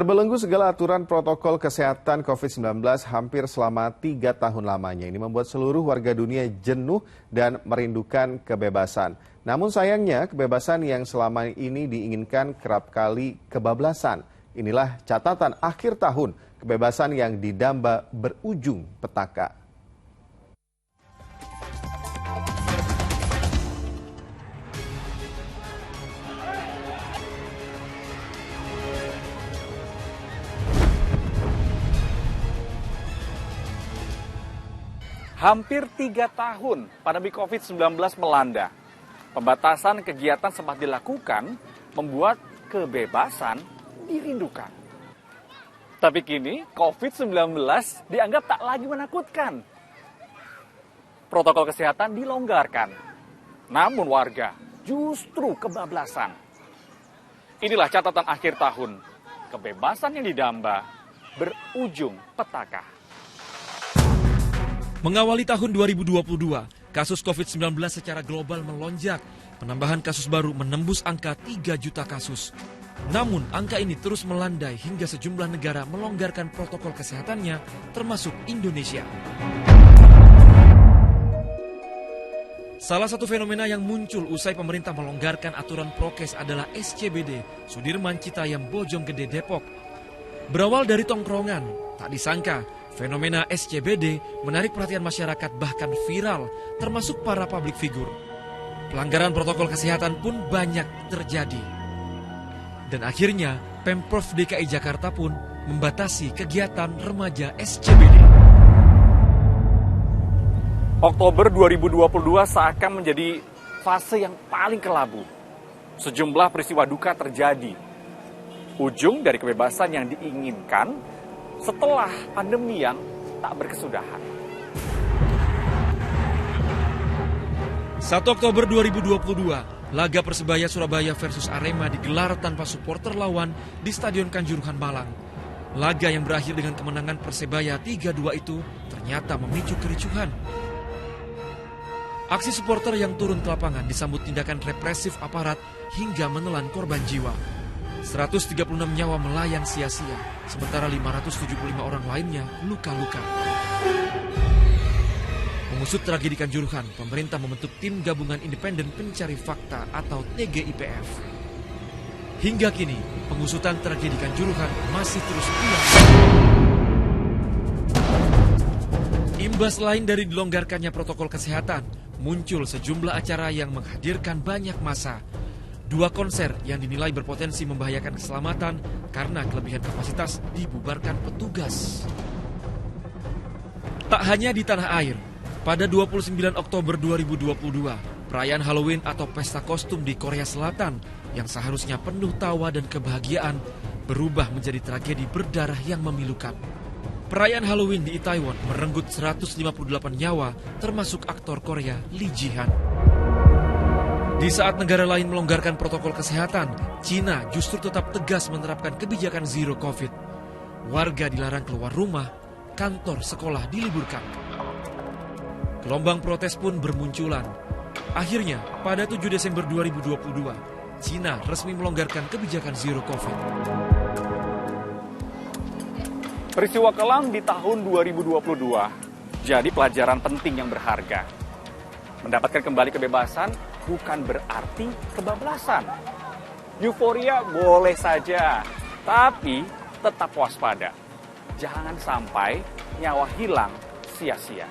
Terbelenggu segala aturan protokol kesehatan COVID-19 hampir selama 3 tahun lamanya. Ini membuat seluruh warga dunia jenuh dan merindukan kebebasan. Namun sayangnya kebebasan yang selama ini diinginkan kerap kali kebablasan. Inilah catatan akhir tahun, kebebasan yang didamba berujung petaka. Hampir 3 tahun pandemi COVID-19 melanda. Pembatasan kegiatan sempat dilakukan, membuat kebebasan dirindukan. Tapi kini COVID-19 dianggap tak lagi menakutkan. Protokol kesehatan dilonggarkan. Namun warga justru kebablasan. Inilah catatan akhir tahun. Kebebasan yang didamba berujung petaka. Mengawali tahun 2022, kasus COVID-19 secara global melonjak. Penambahan kasus baru menembus angka 3 juta kasus. Namun, angka ini terus melandai hingga sejumlah negara melonggarkan protokol kesehatannya, termasuk Indonesia. Salah satu fenomena yang muncul usai pemerintah melonggarkan aturan prokes adalah SCBD, Sudirman Citayam Bojonggede Depok. Berawal dari tongkrongan, tak disangka fenomena SCBD menarik perhatian masyarakat bahkan viral, termasuk para publik figur. Pelanggaran protokol kesehatan pun banyak terjadi. Dan akhirnya Pemprov DKI Jakarta pun membatasi kegiatan remaja SCBD. Oktober 2022 seakan menjadi fase yang paling kelabu. Sejumlah peristiwa duka terjadi. Ujung dari kebebasan yang diinginkan setelah pandemi yang tak berkesudahan. 1 Oktober 2022, laga Persebaya Surabaya versus Arema digelar tanpa supporter lawan di Stadion Kanjuruhan Malang. Laga yang berakhir dengan kemenangan Persebaya 3-2 itu ternyata memicu kericuhan. Aksi supporter yang turun ke lapangan disambut tindakan represif aparat hingga menelan korban jiwa. 136 nyawa melayang sia-sia, sementara 575 orang lainnya luka-luka. Mengusut tragedi Kanjuruhan, pemerintah membentuk Tim Gabungan Independen Pencari Fakta atau TGIPF. Hingga kini, pengusutan tragedi Kanjuruhan masih terus dilakukan. Imbas lain dari dilonggarkannya protokol kesehatan, muncul sejumlah acara yang menghadirkan banyak massa. 2 konser yang dinilai berpotensi membahayakan keselamatan karena kelebihan kapasitas dibubarkan petugas. Tak hanya di tanah air, pada 29 Oktober 2022, perayaan Halloween atau pesta kostum di Korea Selatan yang seharusnya penuh tawa dan kebahagiaan berubah menjadi tragedi berdarah yang memilukan. Perayaan Halloween di Itaewon merenggut 158 nyawa, termasuk aktor Korea Lee Ji-han. Di saat negara lain melonggarkan protokol kesehatan, Cina justru tetap tegas menerapkan kebijakan zero COVID. Warga dilarang keluar rumah, kantor, sekolah diliburkan. Gelombang protes pun bermunculan. Akhirnya, pada 7 Desember 2022, Cina resmi melonggarkan kebijakan zero COVID. Peristiwa kelam di tahun 2022 jadi pelajaran penting yang berharga. Mendapatkan kembali kebebasan bukan berarti kebablasan. Euforia boleh saja, tapi tetap waspada. Jangan sampai nyawa hilang sia-sia.